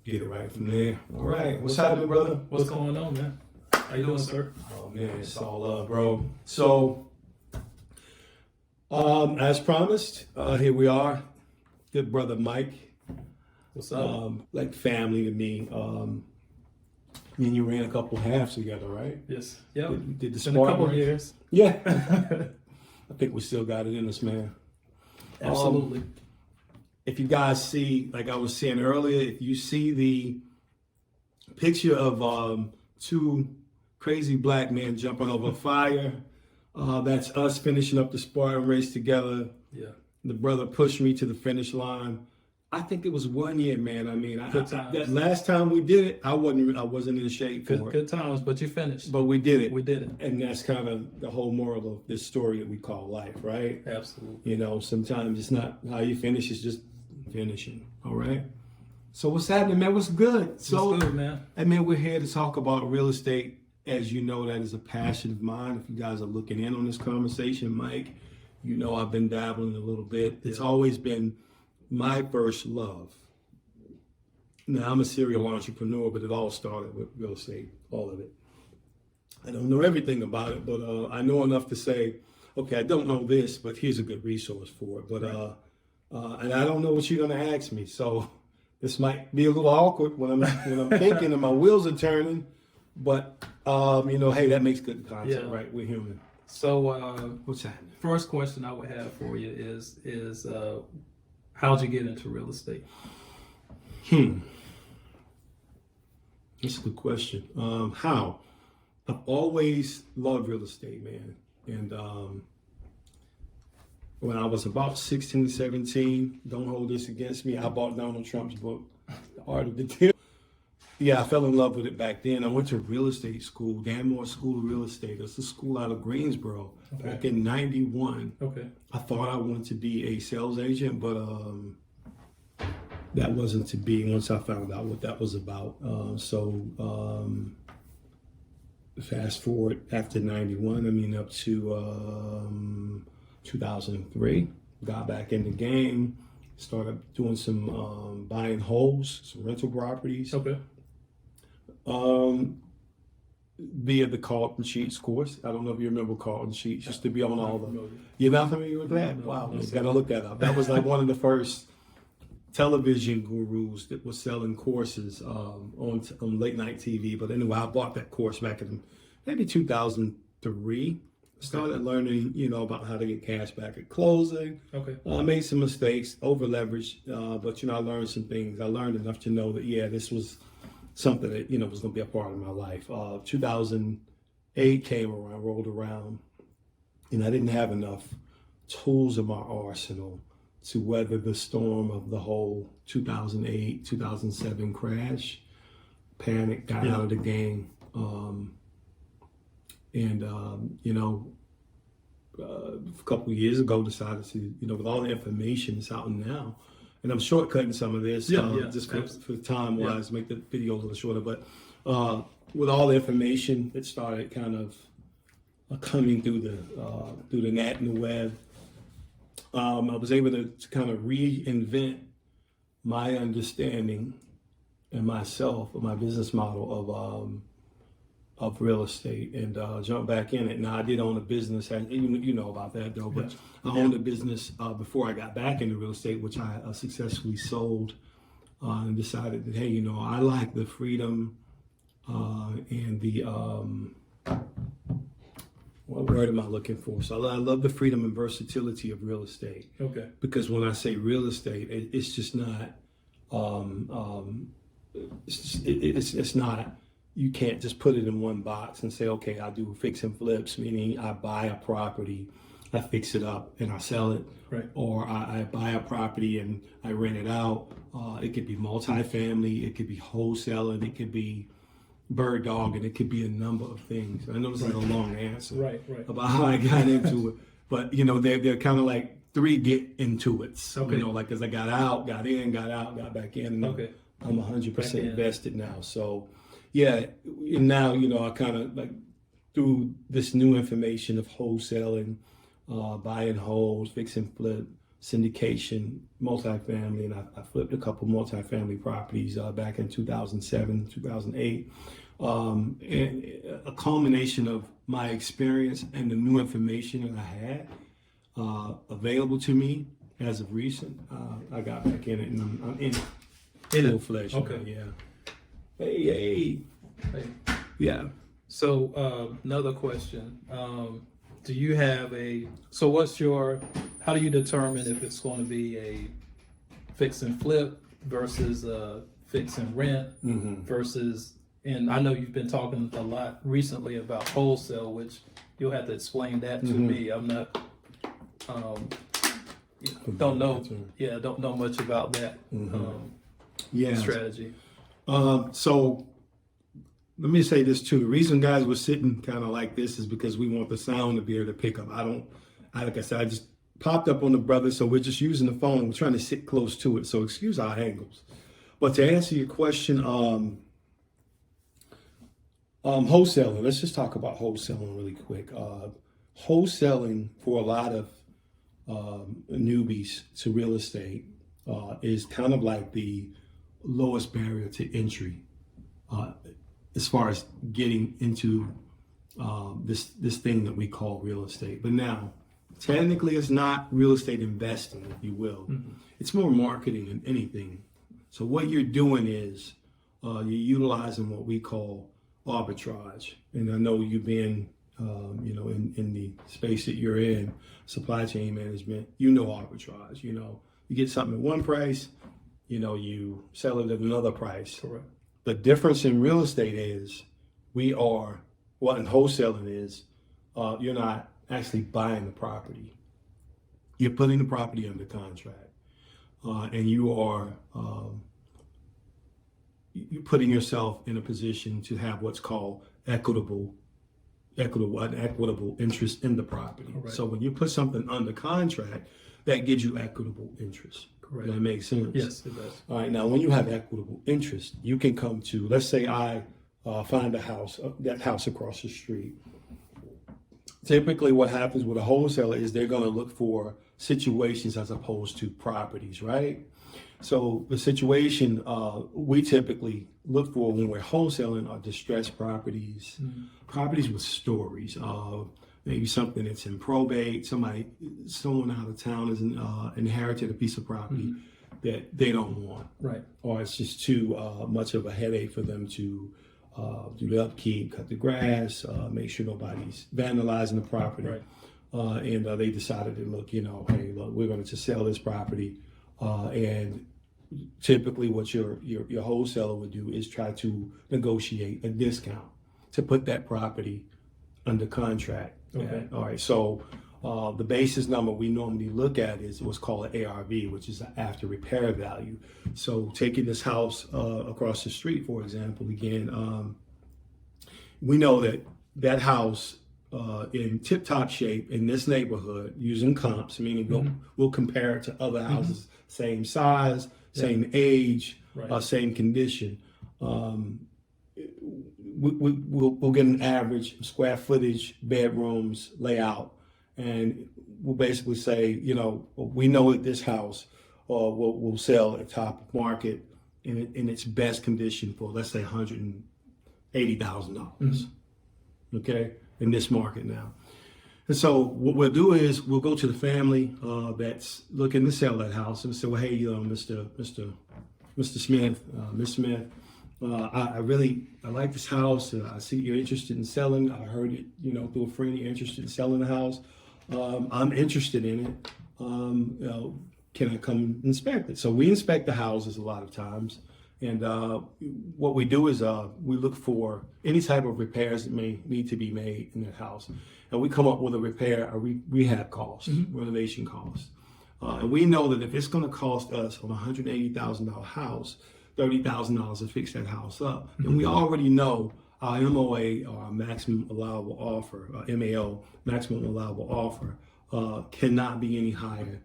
get it right from there. All right, what's happening, brother? What's going on, man? How you doing, sir? Oh man, it's all love, bro. So, as promised, here we are. Good brother Mike, What's up? like family to me. Me and you ran a couple halves together, right? Yes. Yep. Did the It's been a couple of race? years. Yeah. I think we still got it in us, man. Absolutely. If you guys see, like I was saying earlier, if you see the picture of two crazy black men jumping over fire, that's us finishing up the Spartan race together. Yeah. The brother pushed me to the finish line. I think it was 1 year, man. I mean, that last time we did it, I wasn't in shape for it. Good times, but you finished. But we did it. We did it. And that's kind of the whole moral of this story that we call life, right? Absolutely. You know, sometimes it's not how you finish, it's just finishing. All right. So what's happening, man? What's good? So, What's good, man? I mean, we're here to talk about real estate. As you know, that is a passion of mine. If you guys are looking in on this conversation, Mike, you know I've been dabbling a little bit. It's always been my first love. Now, I'm a serial entrepreneur, but it all started with real estate, all of it. I don't know everything about it, but I know enough to say, okay, I don't know this, but here's a good resource for it. But and I don't know what you're gonna ask me, so this might be a little awkward when I'm thinking and my wheels are turning. But you know, hey, that makes good content, right? We're human. So, What's happening? first question I would have for you is how'd you get into real estate? That's a good question. How? I've always loved real estate, man. And when I was about 16, 17, don't hold this against me, I bought Donald Trump's book, The Art of the Deal. Yeah, I fell in love with it back then. I went to real estate school, Danmore School of Real Estate. It's a school out of Greensboro back in 91. Okay. I thought I wanted to be a sales agent, but that wasn't to be once I found out what that was about. Fast forward after 91, I mean, up to 2003, got back in the game, started doing some buying wholes, some rental properties. Okay. Via the Carlton Sheets course. I don't know if you remember Carlton Sheets. Used to be on all the. You're not familiar with that? No, Wow, no, you gotta look that up. That was like one of the first television gurus that was selling courses on late night TV. But anyway, I bought that course back in maybe 2003. Started learning, you know, about how to get cash back at closing. Okay. I made some mistakes, over leveraged, but you know, I learned some things. I learned enough to know that this was something that, you know, was going to be a part of my life. 2008 came around, rolled around, and I didn't have enough tools in my arsenal to weather the storm of the whole 2008, 2007 crash. Panic, got out of the game. You know, a couple of years ago, decided to, you know, with all the information that's out now, and I'm shortcutting some of this just for time-wise, make the video a little shorter. But with all the information that started kind of coming through the net and the web, I was able to kind of reinvent my understanding and myself, my business model of real estate, and jump back in it. Now, I did own a business, you know about that though, but I owned a business before I got back into real estate, which I successfully sold, and decided that, hey, you know, I like the freedom and the, what word am I looking for? So I love the freedom and versatility of real estate. Okay. Because when I say real estate, it's just not, it's not, you can't just put it in one box and say, okay, I do fix and flips, meaning I buy a property, I fix it up and I sell it. Right. Or I buy a property and I rent it out. It could be multifamily, it could be wholesaling, it could be bird dog, and it could be a number of things. I know this is a long answer about how I got into it, but you know, they're kind of like three get into it. Okay. You know, like as I got out, got in, got out, got back in, and I'm 100% invested now. So yeah, and now, you know, I kind of like through this new information of wholesaling, buying wholes, fix and flip, syndication, multifamily, and I flipped a couple multifamily properties back in 2007, 2008. And a culmination of my experience and the new information that I had available to me as of recent, I got back in it, and I'm in full fledged. Okay. Now, yeah. Hey. Yeah. So another question. Do you have how do you determine if it's going to be a fix and flip versus a fix and rent versus, and I know you've been talking a lot recently about wholesale, which you'll have to explain that to me. I'm not, don't know much about that strategy. So let me say this too. The reason guys were sitting kind of like this is because we want the sound to be able to pick up. Like I said, I just popped up on the brother, so we're just using the phone and we're trying to sit close to it. So excuse our angles. But to answer your question, wholesaling, let's just talk about wholesaling really quick. Wholesaling for a lot of newbies to real estate is kind of like the lowest barrier to entry as far as getting into this thing that we call real estate. But now, technically, it's not real estate investing, if you will. It's more marketing than anything. So what you're doing is you're utilizing what we call arbitrage. And I know you've been, in the space that you're in, supply chain management, arbitrage. You get something at one price, you sell it at another price. Correct. The difference in real estate is in wholesaling is you're not actually buying the property. You're putting the property under contract. And you are you're putting yourself in a position to have what's called equitable interest in the property. Correct. So when you put something under contract, that gives you equitable interest. Correct. Does that make sense? Yes, it does. All right. Now, when you have equitable interest, you can come to, let's say I find a house, that house across the street. Typically what happens with a wholesaler is they're going to look for situations as opposed to properties, right? So the situation we typically look for when we're wholesaling are distressed properties, properties with stories, maybe something that's in probate, someone out of town has inherited a piece of property that they don't want. Right. Or it's just too much of a headache for them to do the upkeep, cut the grass, make sure nobody's vandalizing the property. Right. And they decided to look, hey, look, we're going to just sell this property. And typically what your wholesaler would do is try to negotiate a discount to put that property under contract. Okay. All right. So the basis number we normally look at is what's called an ARV, which is an after repair value. So taking this house across the street, for example, again, we know that house in tip-top shape in this neighborhood using comps, meaning we'll compare it to other houses, same size, same age, right. Same condition. We'll get an average square footage, bedrooms, layout, and we'll basically say, we know that this house will sell at top of market in its best condition for, let's say, $180,000. Okay, in this market now. And so what we'll do is we'll go to the family that's looking to sell that house and say, well, hey, Mr. Smith, Miss Smith, I like this house. I see you're interested in selling. I heard it, through a friend, you're interested in selling the house. I'm interested in it. Can I come inspect it? So we inspect the houses a lot of times. And what we do is we look for any type of repairs that may need to be made in that house. And we come up with a rehab cost, renovation cost. And we know that if it's going to cost us on a $180,000 house, $30,000 to fix that house up, then we already know our MOA, or our maximum allowable offer, MAO, maximum allowable offer, cannot be any higher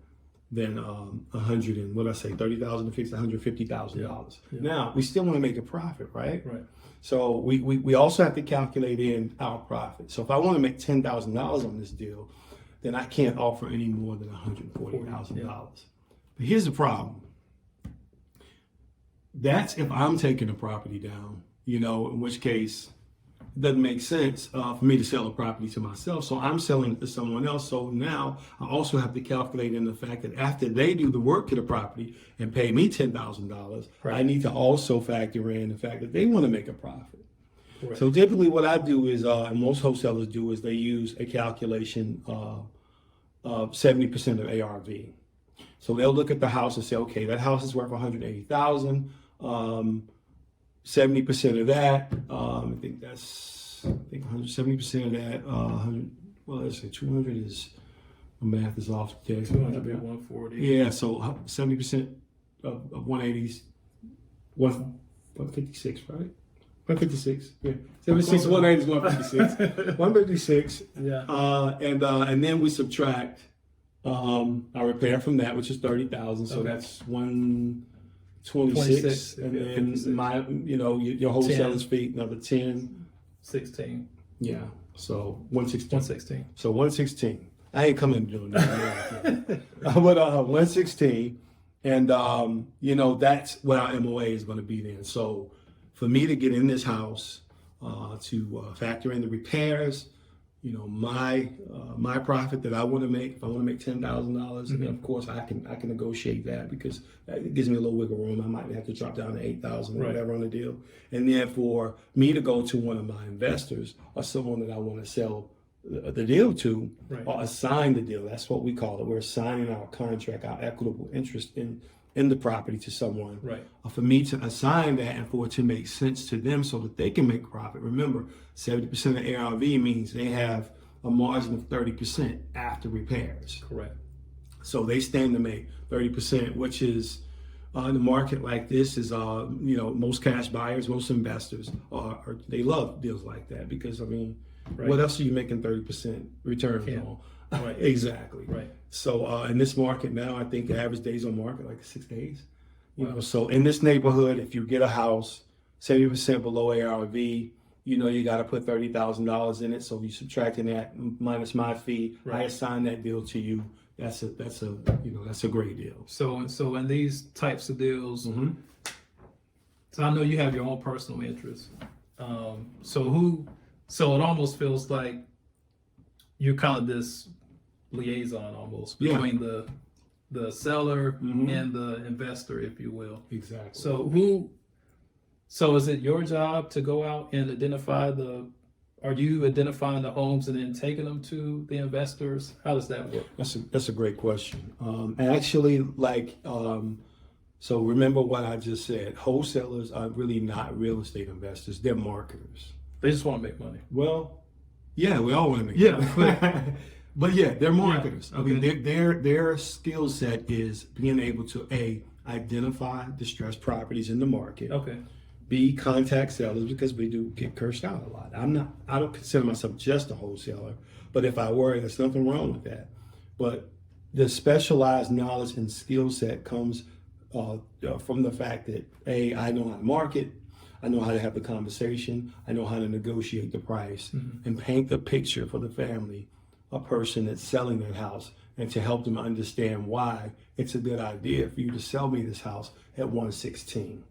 than $30,000 to fix $150,000. Yeah. Now we still want to make a profit, right? Right. So we also have to calculate in our profit. So if I want to make $10,000 on this deal, then I can't offer any more than $140,000. But here's the problem. That's if I'm taking the property down, in which case it doesn't make sense for me to sell a property to myself. So I'm selling it to someone else. So now I also have to calculate in the fact that after they do the work to the property and pay me $10,000, I need to also factor in the fact that they want to make a profit. Correct. So typically what I do is, and most wholesalers do, is they use a calculation of 70% of ARV. So they'll look at the house and say, okay, that house is worth $180,000. 70% of that, I think 170% of that, 100, well, let's say 200 is, my math is off today. 200 be 140. Yeah, so 70% of 180s, 156, right? 156, yeah. 76, 180 is 156. 156. Yeah. And then we subtract our repair from that, which is 30,000. So that's 126, and then my, your wholesaler's fee, another 10. 16. Yeah. So 116. 116. So 116. I ain't coming to doing that. But 116, and that's what our MOA is going to be then. So for me to get in this house, to factor in the repairs, my profit that I want to make. If I want to make $10,000, then of course I can negotiate that, because it gives me a little wiggle room. I might have to drop down to 8,000 or whatever on the deal. And then for me to go to one of my investors or someone that I want to sell the deal to, or assign the deal. That's what we call it. We're assigning our contract, our equitable interest in the property to someone. For me to assign that and for it to make sense to them so that they can make profit. Remember, 70% of ARV means they have a margin of 30% after repairs. Correct. So they stand to make 30%, which is in a market like this is, most cash buyers, most investors they love deals like that, because what else are you making 30% returns on? Right. Exactly. Right. So in this market now, I think the average days on market like 6 days. So in this neighborhood, if you get a house 70% below ARV, you got to put $30,000 in it. So you subtracting that minus my fee, I assign that deal to you. That's a great deal. So in these types of deals, so I know you have your own personal interest. So it almost feels like you're kind of this liaison almost between the seller and the investor, if you will. Exactly. So is it your job to go out and are you identifying the homes and then taking them to the investors? How does that work? That's a great question. Actually, so remember what I just said. Wholesalers are really not real estate investors. They're marketers. They just want to make money. Well, yeah, we all want to make money. But yeah, they're marketers. Yeah. Okay. Their skill set is being able to identify distressed properties in the market. Okay. B, contact sellers, because we do get cursed out a lot. I don't consider myself just a wholesaler, but if I were, there's nothing wrong with that. But the specialized knowledge and skill set comes from the fact that I know how to market, I know how to have the conversation, I know how to negotiate the price and paint the picture for the family, a person that's selling their house, and to help them understand why it's a good idea for you to sell me this house at 116.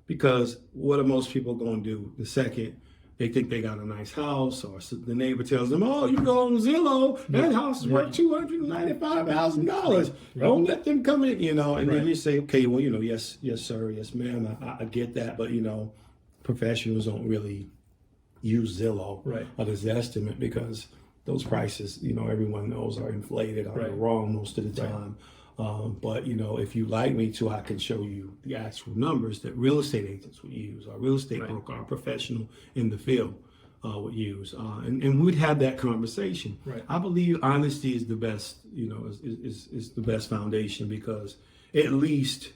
Because what are most people going to do the second they think they got a nice house, or the neighbor tells them, oh, you go on Zillow, that house is worth $295,000. Don't let them come in, and then you say, okay, well, yes, sir, yes, ma'am, I get that, but, professionals don't really use Zillow or this estimate, because those prices, everyone knows are inflated or are wrong most of the time. But if you like me to, I can show you the actual numbers that real estate agents would use, or real estate broker, or professional in the field would use, and we'd have that conversation. I believe honesty is the best, is the best foundation, because at least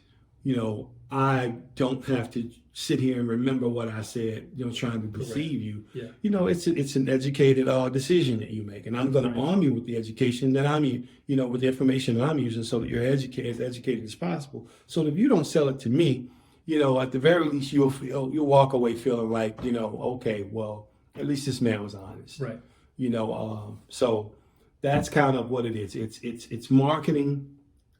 I don't have to sit here and remember what I said, trying to deceive you. It's an educated decision that you make, and I'm going to arm you with the education that with the information that I'm using, so that you're as educated as possible. So that if you don't sell it to me, at the very least you'll walk away feeling like, okay, well, at least this man was honest. So that's kind of what it is. It's marketing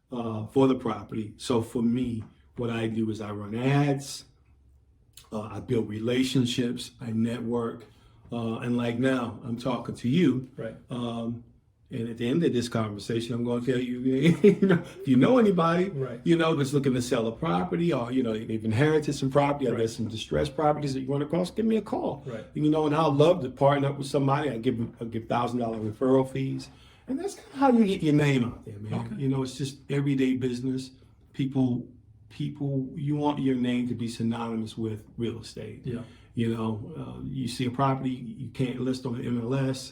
for the property. So for me, what I do is I run ads, I build relationships, I network, and like now I'm talking to you, right? And at the end of this conversation, I'm going to tell you, you know, if you know anybody, Right. you know, that's looking to sell a property, or you know, they've inherited some property, or Right. there's some distressed properties that you run across, give me a call. Right. You know, and I'll love to partner up with somebody. I give $1,000 referral fees, and that's kind of how you get your name out there, man. Okay. You know, it's just everyday business. People, you want your name to be synonymous with real estate. Yeah. You know, you see a property you can't list on the MLS.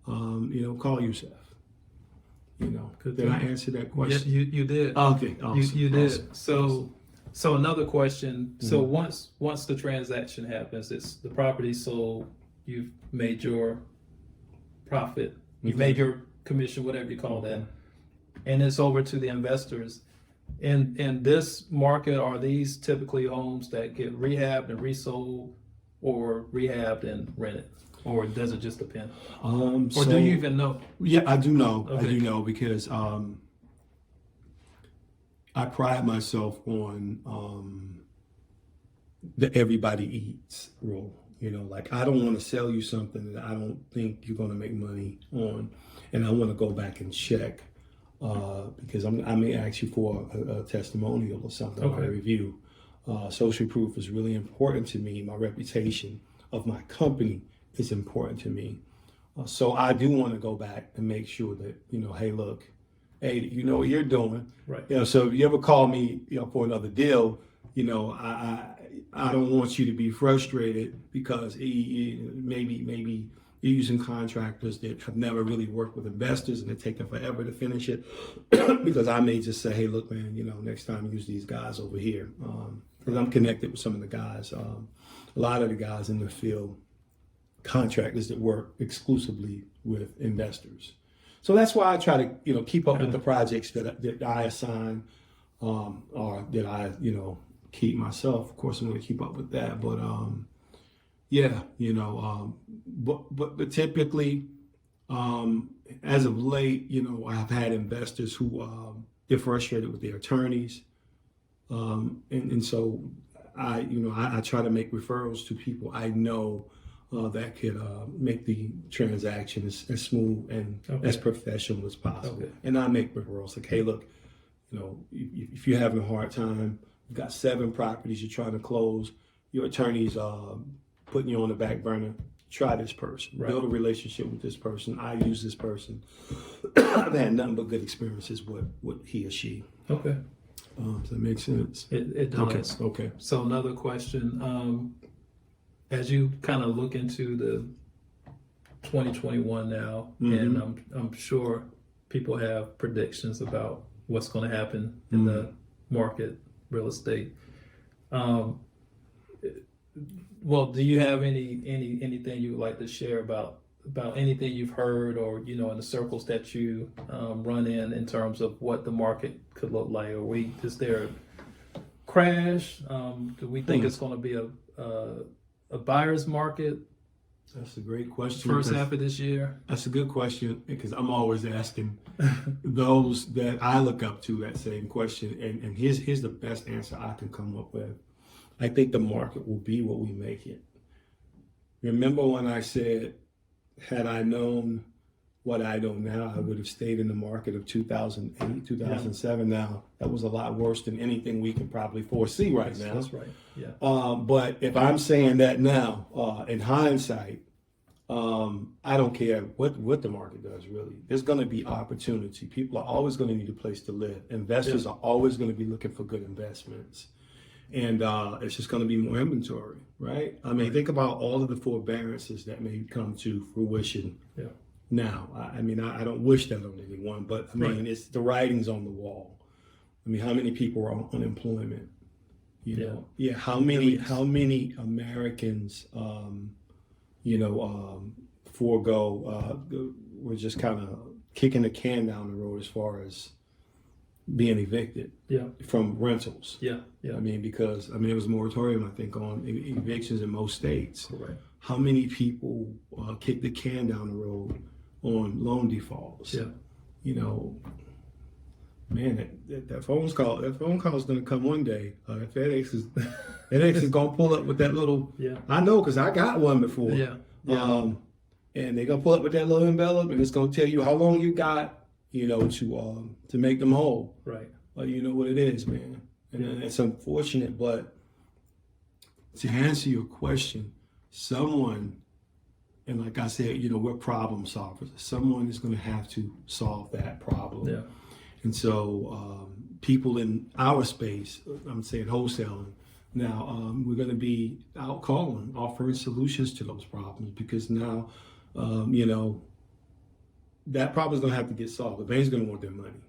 You know, call Yusef. You know, did I answer that question? Yeah, you did. Okay, awesome. You did. Awesome. So another question. So once the transaction happens, it's the property sold. You've made your profit. You've made your commission, whatever you call that, and it's over to the investors. In this market, are these typically homes that get rehabbed and resold, or rehabbed and rented? Or does it just depend? Or do you even know? Yeah, I do know. Okay. I do know because I pride myself on the everybody eats rule. You know, like I don't want to sell you something that I don't think you're going to make money on, and I want to go back and check because I may ask you for a testimonial or something, or a review. Social proof is really important to me. My reputation of my company is important to me. So I do want to go back and make sure that, you know, hey, look, hey, you know what you're doing. Right. You know, so if you ever call me, you know, for another deal, you know, I don't want you to be frustrated because maybe you're using contractors that have never really worked with investors and they're taking forever to finish it. Because I may just say, hey, look, man, you know, next time use these guys over here. Because I'm connected with some of the guys, a lot of the guys in the field, contractors that work exclusively with investors. So that's why I try to, you know, keep up with the projects that I assign, or that I, you know, keep myself. Of course, I'm going to keep up with that. But yeah, you know, but typically, as of late, you know, I've had investors who they're frustrated with their attorneys, and so I try to make referrals to people I know that could make the transaction as smooth and as professional as possible. And I make referrals like, hey, look, you know, if you're having a hard time, you've got 7 properties you're trying to close, your attorney's putting you on the back burner, try this person, build a relationship with this person. I use this person. I've had nothing but good experiences with he or she. Okay. Does that make sense? It does. Okay. So another question. As you kind of look into the 2021 now, and I'm sure people have predictions about what's going to happen in the market, real estate. Well, do you have anything you would like to share about anything you've heard, or you know, in the circles that you run in terms of what the market could look like? Is there a crash? Do we think it's going to be a buyer's market? That's a great question. First half of this year? That's a good question because I'm always asking those that I look up to that same question. And here's the best answer I can come up with. I think the market will be what we make it. Remember when I said, had I known what I know now, I would have stayed in the market of 2008, 2007. Now, that was a lot worse than anything we can probably foresee right now. That's right, yeah. But if I'm saying that now, in hindsight, I don't care what the market does, really. There's going to be opportunity. People are always going to need a place to live. Investors are always going to be looking for good investments. And it's just going to be more inventory, right? I mean, think about all of the forbearances that may come to fruition now. I mean, I don't wish that on anyone, but I mean, it's the writing's on the wall. I mean, how many people are on unemployment? You know, how many Americans, forego, we're just kind of kicking the can down the road as far as being evicted from rentals. I mean, because there was a moratorium, I think, on evictions in most states. Correct. How many people kick the can down the road on loan defaults. Yeah. You know, man, that phone call is going to come one day. That FedEx is going to pull up with that little. Yeah. I know because I got one before. Yeah. Yeah. And they're going to pull up with that little envelope, and it's going to tell you how long you got, you know, to make them whole. Right. You know what it is, man. And it's unfortunate, but to answer your question, someone, and like I said, you know, we're problem solvers. Someone is going to have to solve that problem. Yeah. And so people in our space, I'm saying wholesaling, now we're going to be out calling, offering solutions to those problems, because now, you know, that problem's going to have to get solved. The bank's going to want their money.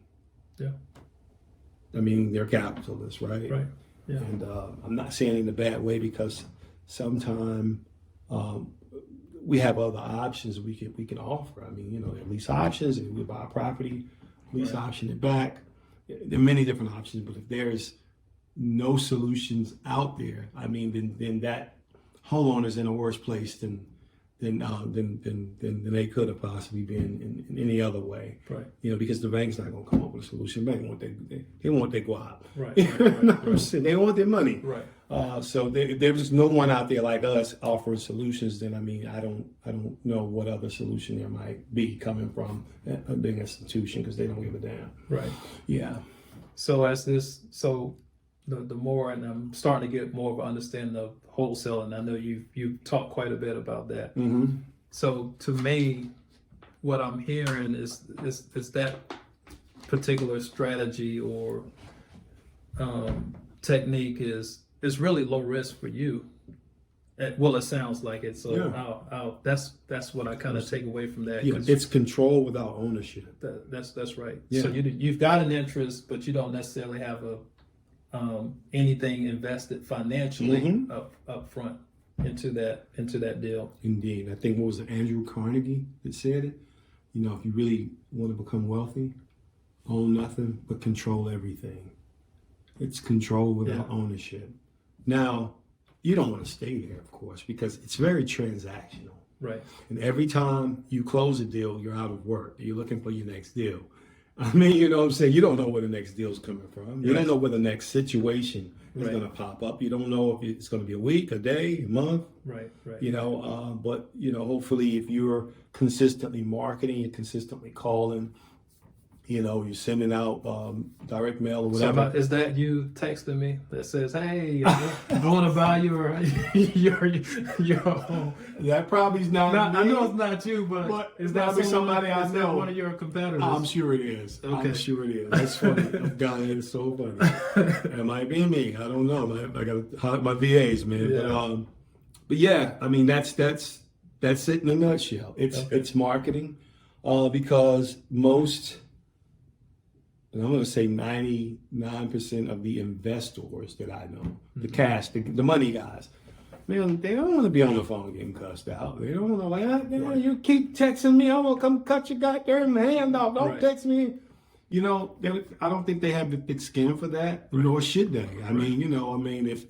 Yeah. I mean, they're capitalists, right? Right. Yeah. And I'm not saying it in a bad way, because sometimes we have other options we can offer. I mean, you know, there are lease options, and we buy a property, lease option it back. There are many different options, but if there's no solutions out there, I mean, then that homeowner's in a worse place than they could have possibly been in any other way. Right. You know, because the bank's not going to come up with a solution. The bank they want their guap. Right. They want their money. Right. So there's no one out there like us offering solutions. Then I mean, I don't know what other solution there might be coming from a big institution, because they don't give a damn. Right. Yeah. So the more, and I'm starting to get more of an understanding of wholesaling. I know you've talked quite a bit about that. Mm-hmm. So to me, what I'm hearing is that particular strategy or technique is really low risk for you. Well, it sounds like it. So Yeah. that's what I kind of take away from that. Yeah, it's control without ownership. That's right. Yeah. So you've got an interest, but you don't necessarily have anything invested financially up front into that deal. Indeed. I think, what was it, Andrew Carnegie that said it? You know, if you really want to become wealthy, own nothing but control everything. It's control without ownership. Now, you don't want to stay there, of course, because it's very transactional. Right. And every time you close a deal, you're out of work. You're looking for your next deal. I mean, you know what I'm saying? You don't know where the next deal's coming from. You don't know where the next situation is going to pop up. You don't know if it's going to be a week, a day, a month. Right. You know, but, you know, hopefully if you're consistently marketing, you're consistently calling, you know, you're sending out direct mail or whatever. So is that you texting me that says, "Hey, I want to buy your home"? That probably is not me. I know it's not you, but is that somebody I know? That one of your competitors? I'm sure it is. Okay. I'm sure it is. That's funny. God, it's so funny. It might be me. I don't know. I got to hire my VAs, man. Yeah. But yeah, I mean, that's it in a nutshell. It's marketing, because most, and I'm going to say 99% of the investors that I know, the cash, the money guys, man, they don't want to be on the phone getting cussed out. They don't want to, like, you keep texting me, I'm going to come cut your goddamn hand off. Don't text me. You know, I don't think they have the thick skin for that, nor should they. I mean, you know, if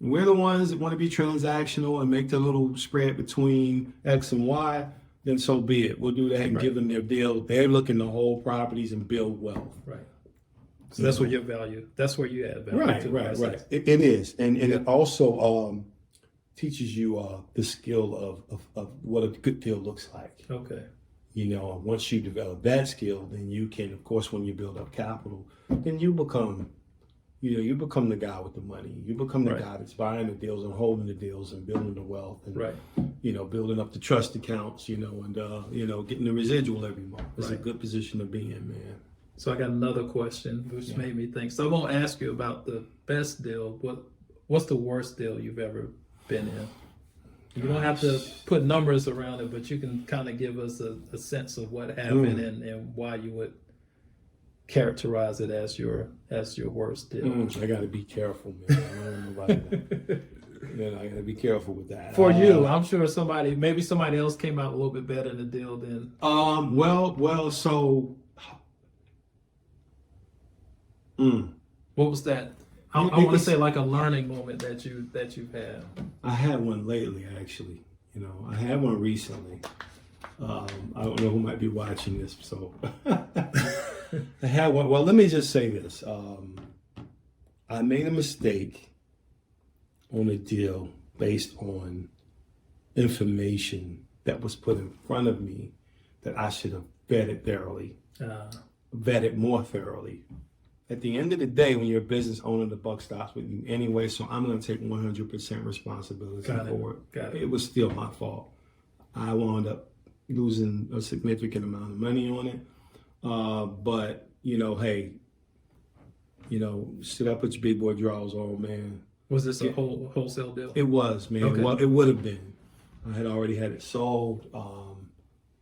we're the ones that want to be transactional and make the little spread between X and Y, then so be it. We'll do that and give them their deal. They're looking to hold properties and build wealth. Right. So that's where your value. That's where you add value. Right. It is, and it also teaches you the skill of what a good deal looks like. Okay. You know, once you develop that skill, then you can, of course, when you build up capital, then you become the guy with the money. You become the guy that's buying the deals and holding the deals and building the wealth and, you know, building up the trust accounts, you know, and, you know, getting the residual every month. It's a good position to be in, man. So I got another question, which made me think. So I won't ask you about the best deal. What's the worst deal you've ever been in? You don't have to put numbers around it, but you can kind of give us a sense of what happened and why you would characterize it as your worst deal. I got to be careful, man. I don't know about that. Man, I got to be careful with that. For you, I'm sure maybe somebody else came out a little bit better in the deal than. What was that? I want to say like a learning moment that you've had. I had one lately, actually. You know, I had one recently. I don't know who might be watching this, so I had one. Well, let me just say this. I made a mistake on a deal based on information that was put in front of me that I should have vetted thoroughly, vetted more thoroughly. At the end of the day, when you're a business owner, the buck stops with you anyway, so I'm going to take 100% responsibility for it. It was still my fault. I wound up losing a significant amount of money on it. But, hey, sit up with your big boy drawers on, man. Was this a wholesale deal? It was, man. Okay. Well, it would have been. I had already had it sold,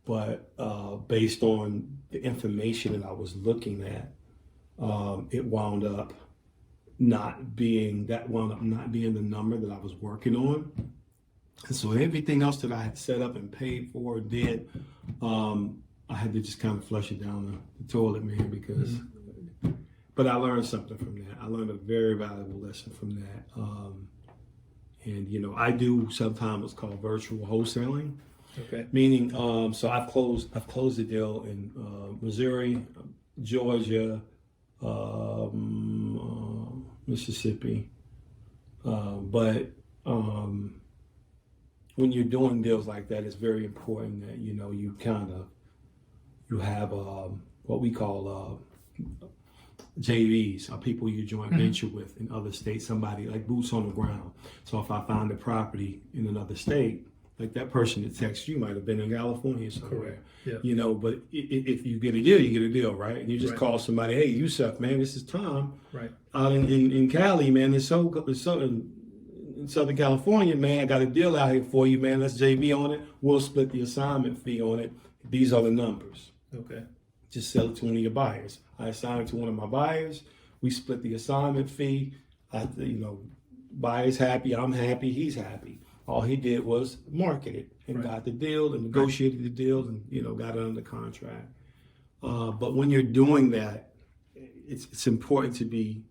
but based on the information that I was looking at, it wound up not being the number that I was working on. And so everything else that I had set up and paid for did, I had to just kind of flush it down the toilet, man, because, but I learned something from that. I learned a very valuable lesson from that. And, I do sometimes what's called virtual wholesaling. Okay. Meaning, so I've closed the deal in Missouri, Georgia, Mississippi, but when you're doing deals like that, it's very important that you have what we call JVs, or people you joint venture with in other states. Somebody like boots on the ground. So if I find a property in another state, like that person that texts you might have been in California somewhere. Correct. Yeah. But if you get a deal, you get a deal, right? And you just call somebody, hey, Yusuf, man, this is Tom. Right. Out in Cali, man, it's so in Southern California, man, I got a deal out here for you, man. Let's JV on it. We'll split the assignment fee on it. These are the numbers. Okay. Just sell it to one of your buyers. I assign it to one of my buyers. We split the assignment fee. Buyer's happy. I'm happy. He's happy. All he did was market it and got the deal and negotiated the deal and, got it under contract. But when you're doing that, it's important to be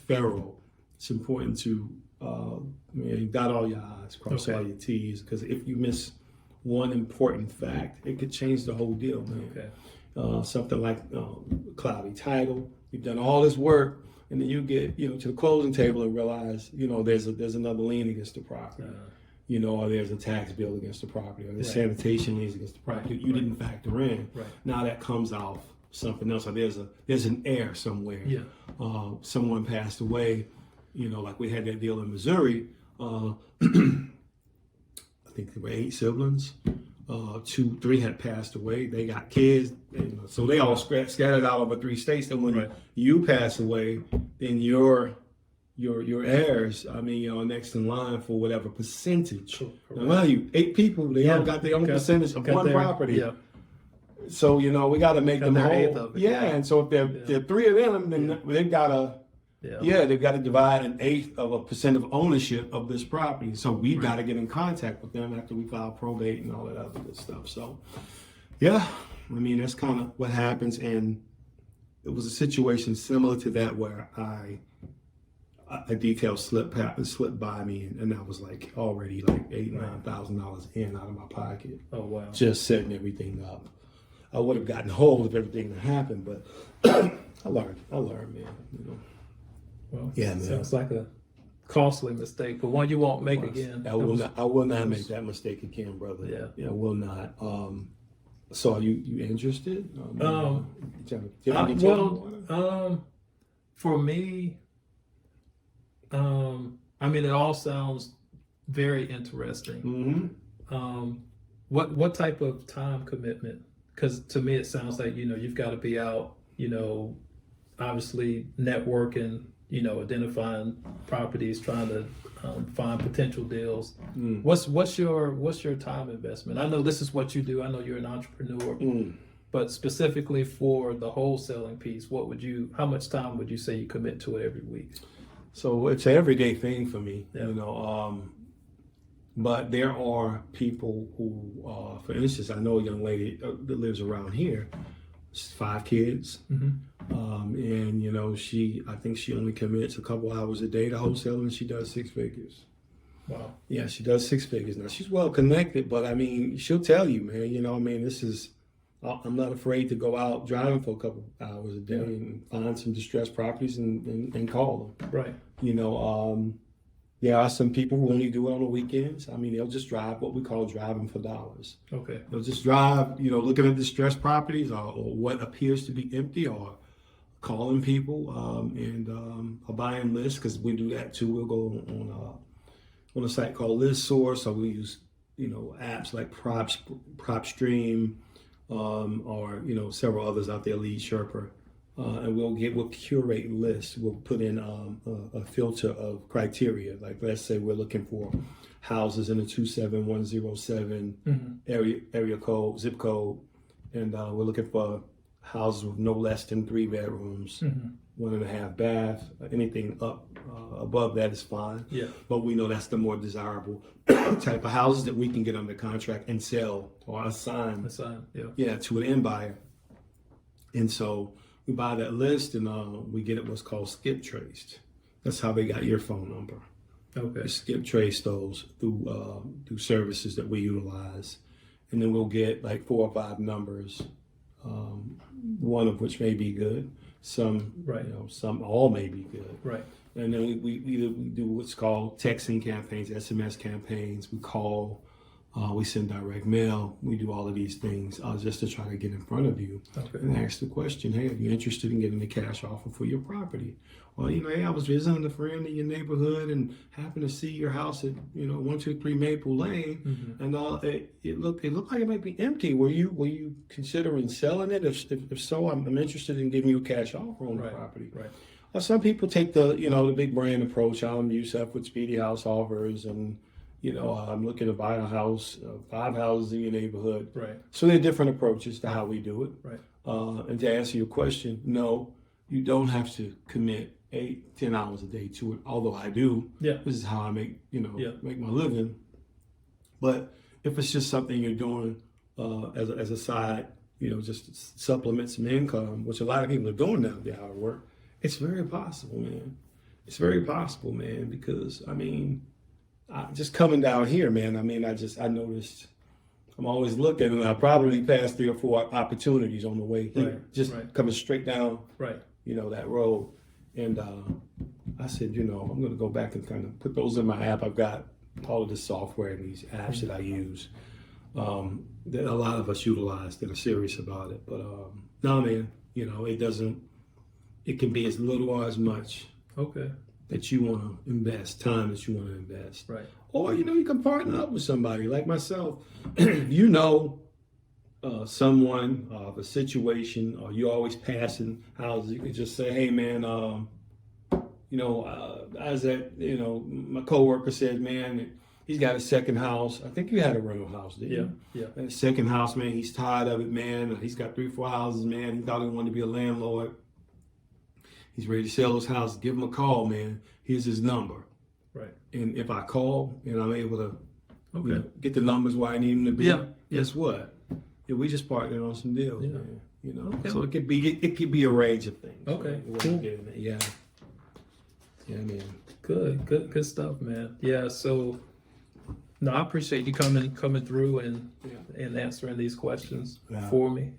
thorough. It's important to dot all your I's, cross all your T's, because if you miss one important fact, it could change the whole deal, man. Okay. Something like cloudy title. You've done all this work, and then you get to the closing table and realize there's another lien against the property. Or there's a tax bill against the property, or there's sanitation liens against the property that you didn't factor in. Right. Now that comes off something else, or there's an error somewhere. Yeah. Someone passed away, like we had that deal in Missouri. I think there were 8 siblings. 2, 3 had passed away. They got kids, so they all scattered out over 3 states. And when you pass away, then your heirs, are next in line for whatever percentage. Now, mind you, 8 people, they all got their own percentage of one property. Yeah. So, we got to make them whole. Yeah, and so if there are 3 of them, then they've got to, they've got to divide an 1/8 of a percent of ownership of this property. So we've got to get in contact with them after we file probate and all that other good stuff. So, that's kind of what happens. And it was a situation similar to that where a detail slipped by me, and I was already $8,000-9,000 in out of my pocket. Oh wow! Just setting everything up. I would have gotten hold of everything that happened, but I learned, man. Well, yeah, man. Sounds like a costly mistake, but one you won't make again. I will not make that mistake again, brother. Yeah, I will not. So are you interested? For me. It all sounds very interesting. Mm-hmm. What type of time commitment? Because to me, it sounds like you've got to be out, obviously networking, identifying properties, trying to find potential deals. What's your time investment? I know this is what you do. I know you're an entrepreneur, but specifically for the wholesaling piece, how much time would you say you commit to it every week? So it's an everyday thing for me, but there are people who, for instance, I know a young lady that lives around here, 5 kids, and I think she only commits a couple hours a day to wholesaling, and she does 6 figures. So, we got to make them whole. Yeah, and so if they're 3 of them, then they've got to divide an 1/8 of a percent of ownership of this property. So we've got to get in contact with them after we file probate and all that other good stuff. So, Wow. Yeah, she does 6 figures now. She's well connected, but I mean, she'll tell you, man. You know, I mean, I'm not afraid to go out driving for a couple hours a day and find some distressed properties and call them. Right. You know, there are some people who only do it on the weekends. I mean, they'll just drive what we call driving for dollars. Okay. They'll just drive, you know, looking at distressed properties or what appears to be empty, or calling people or buying lists, because we do that too. We'll go on a site called List Source, or we use, you know, apps like PropStream, or, you know, several others out there, Lead Sherper. And we'll curate lists. We'll put in a filter of criteria. Like, let's say we're looking for houses in the 27107 area code, zip code, and we're looking for houses with no less than 3 bedrooms, 1.5 bath. Anything up above that is fine. Yeah. But we know that's the more desirable type of houses that we can get under contract and sell or assign. Yeah, to an end buyer. And so we buy that list, and we get it what's called skip traced. That's how they got your phone number. Okay. We skip trace those through services that we utilize, and then we'll get like 4 or 5 numbers, one of which may be good, some some all may be good. Right. And then we do what's called texting campaigns, SMS campaigns. We call. We send direct mail. We do all of these things just to try to get in front of you and ask the question, hey, are you interested in getting a cash offer for your property? Well, you know, hey, I was visiting a friend in your neighborhood and happened to see your house at, you know, 123 Maple Lane, and it looked like it might be empty. Were you considering selling it? If so, I'm interested in giving you a cash offer on the property. Right. Well, some people take the big brand approach. I'm Yusef with Speedy House Offers, and you know, I'm looking to buy a house, 5 houses in your neighborhood. Right. So there are different approaches to how we do it. Right. And to answer your question, no, you don't have to commit 8-10 hours a day to it. Although I do. Yeah. This is how I make my living. But if it's just something you're doing as a side, you know, just to supplement some income, which a lot of people are doing now, they're out of work. It's very possible, man. It's very possible, man, because I mean, just coming down here, man, I mean, I noticed I'm always looking, and I probably passed 3 or 4 opportunities on the way here, coming straight down, you know, that road. And I said, you know, I'm going to go back and kind of put those in my app. I've got all of this software and these apps that I use that a lot of us utilize that are serious about it. But no, man, you know, it can be as little or as much. Okay. That you want to invest, time that you want to invest. Right. Or, you know, you can partner up with somebody like myself. You know, someone, a situation, or you're always passing houses. You can just say, hey, man, you know, my coworker said, man, he's got a second house. I think you had a rental house, didn't you? Yeah. And a second house, man, he's tired of it, man. He's got 3 or 4 houses, man. He thought he wanted to be a landlord. He's ready to sell his house. Give him a call, man. Here's his number. Right. And if I call and I'm able to you know, get the numbers where I need them to be, guess what? Yeah, we just partnered on some deals, man. You know, so it could be a range of things. Okay. Right? Cool. Yeah, man. Good stuff, man. Yeah. So, no, I appreciate you coming through and answering these questions for me.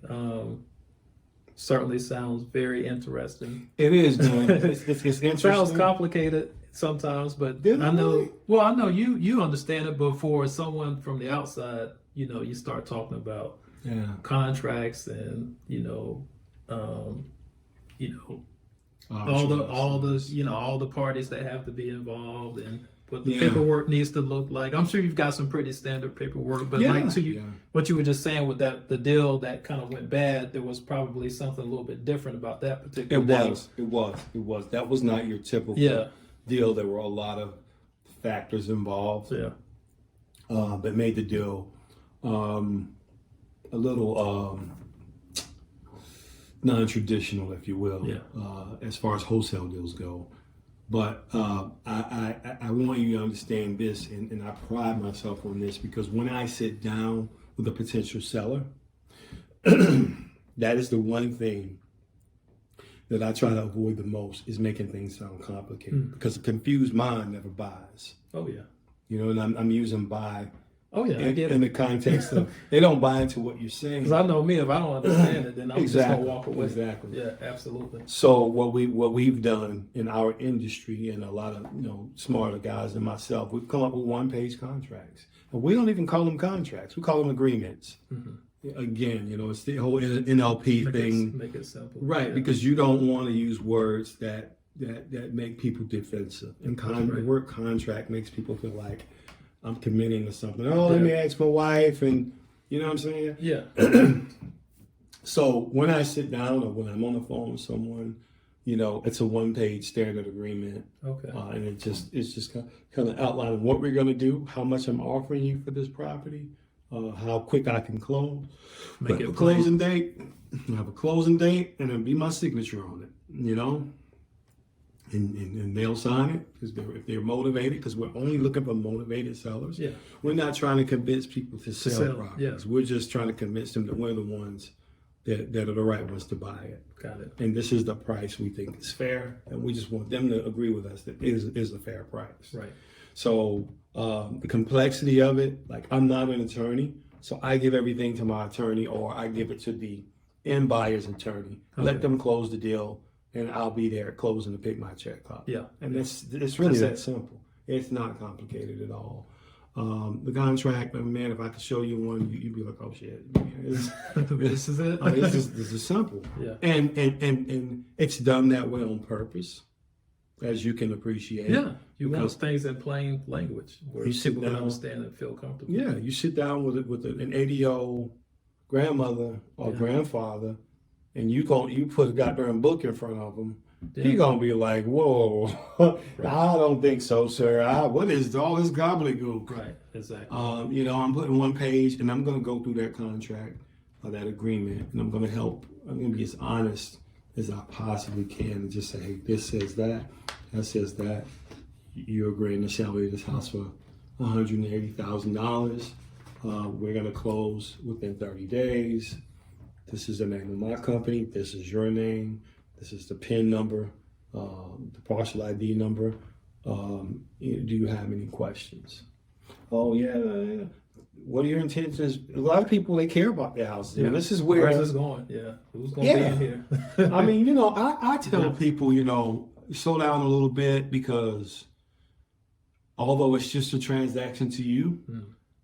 Certainly sounds very interesting. It is, man. It's interesting. Sounds complicated sometimes, but I know. Well, I know you understand it, but for someone from the outside, you know, you start talking about contracts and all the parties that have to be involved and what the paperwork needs to look like. I'm sure you've got some pretty standard paperwork, but what you were just saying with the deal that kind of went bad, there was probably something a little bit different about that particular deal. It was. That was not your typical deal. There were a lot of factors involved. That made the deal a little non-traditional, if you will, as far as wholesale deals go. But I want you to understand this, and I pride myself on this, because when I sit down with a potential seller, that is the one thing that I try to avoid the most, is making things sound complicated, because a confused mind never buys. Oh, yeah. and I'm using buy Oh yeah, I get in it. the context of they don't buy into what you're saying. Because I know me, if I don't understand it, then I'm just gonna walk away. Exactly. Yeah, absolutely. So what we've done in our industry, and a lot of smarter guys than myself, we've come up with one-page contracts, and we don't even call them contracts; we call them agreements. Again, it's the whole NLP thing. Make it simple, right? Yeah. Because you don't want to use words that make people defensive. And the word contract makes people feel like I'm committing to something. Oh, let me ask my wife, and you know what I'm saying? Yeah. So when I sit down or when I'm on the phone with someone, it's a one-page standard agreement. Okay. And it's just kind of outlining what we're going to do, how much I'm offering you for this property, how quick I can close. Make it a closing date. I have a closing date, and it'll be my signature on it. And they'll sign it because if they're motivated, because we're only looking for motivated sellers. Yeah. We're not trying to convince people to sell properties. Yeah. We're just trying to convince them that we're the ones that are the right ones to buy it. Got it. And this is the price we think is fair, and we just want them to agree with us that it is a fair price. Right. So the complexity of it, like I'm not an attorney, so I give everything to my attorney, or I give it to the end buyer's attorney. Let them close the deal, and I'll be there at closing to pick my check up. Yeah. And it's really that simple. It's not complicated at all. The contract, man, if I could show you one, you'd be like, oh shit, man, this is it. this is simple. Yeah. And it's done that way on purpose, as you can appreciate. Yeah. You want things in plain language where people can down, understand and feel comfortable. Yeah, you sit down with an 80-year-old grandmother or grandfather, and you put a goddamn book in front of them. Yeah. He's gonna be like, "Whoa, I don't think so, sir. What is all this gobbledygook?" Right, exactly. I'm putting one page, and I'm gonna go through that contract or that agreement, and I'm gonna be as honest as I possibly can, and just say, "Hey, this says that says that. You're agreeing to sell me this house for $180,000. We're gonna close within 30 days. This is the name of my company. This is your name. This is the PIN number, the parcel ID number. Do you have any questions?" Oh yeah. What are your intentions? A lot of people, they care about their houses. Yeah. This is where's this going? Yeah. Who's going to be in here? I mean, I tell people, slow down a little bit, because although it's just a transaction to you,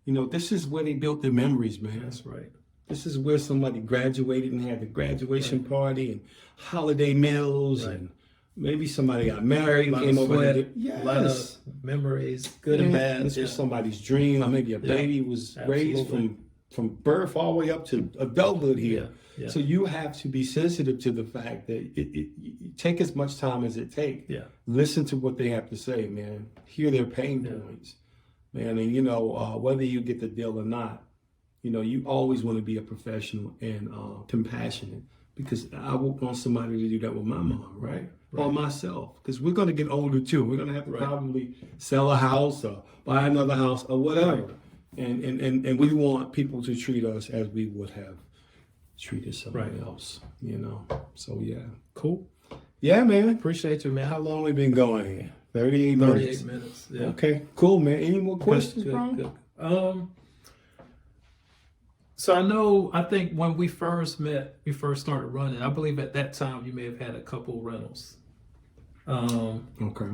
this is where they built their memories, man. That's right. This is where somebody graduated and had the graduation party and holiday meals, and maybe somebody got married and came over. A lot of memories, good and bad. This was somebody's dream, or maybe a baby was raised from birth all the way up to adulthood here. Yeah. So you have to be sensitive to the fact that it take as much time as it takes. Yeah. Listen to what they have to say, man. Hear their pain points, man. And whether you get the deal or not, you always want to be a professional and compassionate, because I won't want somebody to do that with my mom, right? Or myself, because we're going to get older too. We're going to have to probably sell a house or buy another house or whatever. And we want people to treat us as we would have treated someone else, So yeah. Cool. Yeah, man. Appreciate you, man. How long we been going here? 38 minutes. 38 minutes. Yeah. Okay, cool, man. Any more questions, bro? Good. So I think when we first met, we first started running, I believe at that time you may have had a couple rentals. Okay.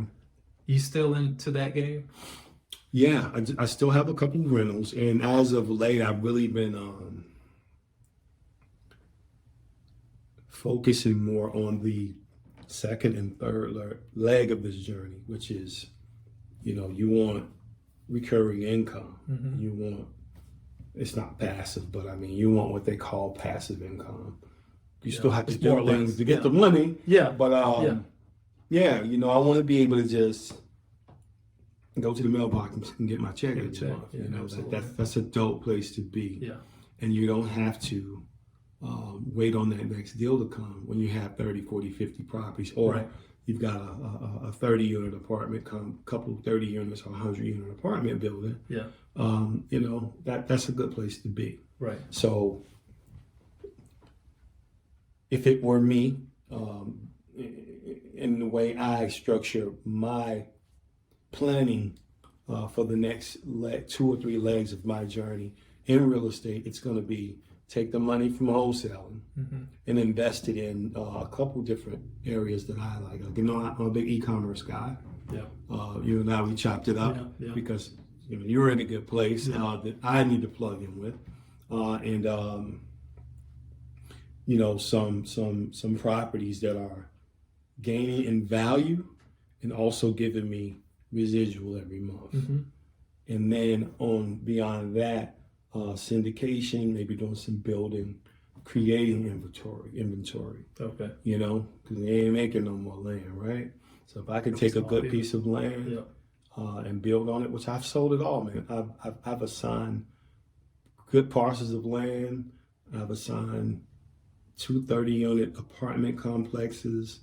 You still into that game? Yeah, I still have a couple rentals, and as of late, I've really been focusing more on the second and third leg of this journey, which is, you want recurring income. Mm-hmm. You want, it's not passive, but I mean, you want what they call passive income. You still have to do things to get the money. Yeah. But I want to be able to just go to the mailbox and get my check every month. That's a dope place to be. Yeah. And you don't have to wait on that next deal to come when you have 30, 40, 50 properties, or you've got a 30-unit apartment, couple 30 units or 100-unit apartment building. Yeah. That's a good place to be. Right. So if it were me, in the way I structure my planning for the next 2 or 3 legs of my journey in real estate. It's going to be take the money from wholesaling and invest it in a couple different areas that I like. You know, I'm a big e-commerce guy. Yeah. You and I, we chopped it up because you're in a good place that I need to plug in with, you know, some properties that are gaining in value and also giving me residual every month. And then on beyond that, syndication, maybe doing some building, creating inventory. Okay. You know, because they ain't making no more land, right? So if I can take a good piece of land and build on it, which I've sold it all, man. I've assigned good parcels of land. I've assigned 2 30-unit apartment complexes.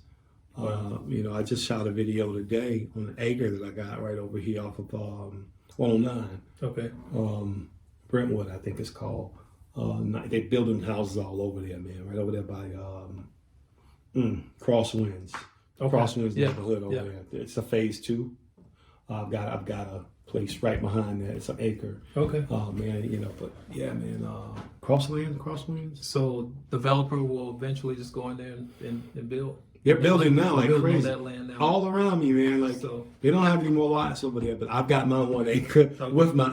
You know, I just shot a video today on an acre that I got right over here off of 109. Okay. Brentwood, I think it's called. They're building houses all over there, man. Right over there by Crosswinds. Okay. Crosswinds neighborhood over there. It's a phase 2. I've got a place right behind that. It's an acre. Okay. Man, you know, but yeah, man. Crosswinds. So developer will eventually just go in there and build. They're building now like crazy. That land now. All around me, man. Like So- they don't have any more lots over there, but I've got my 1 acre with my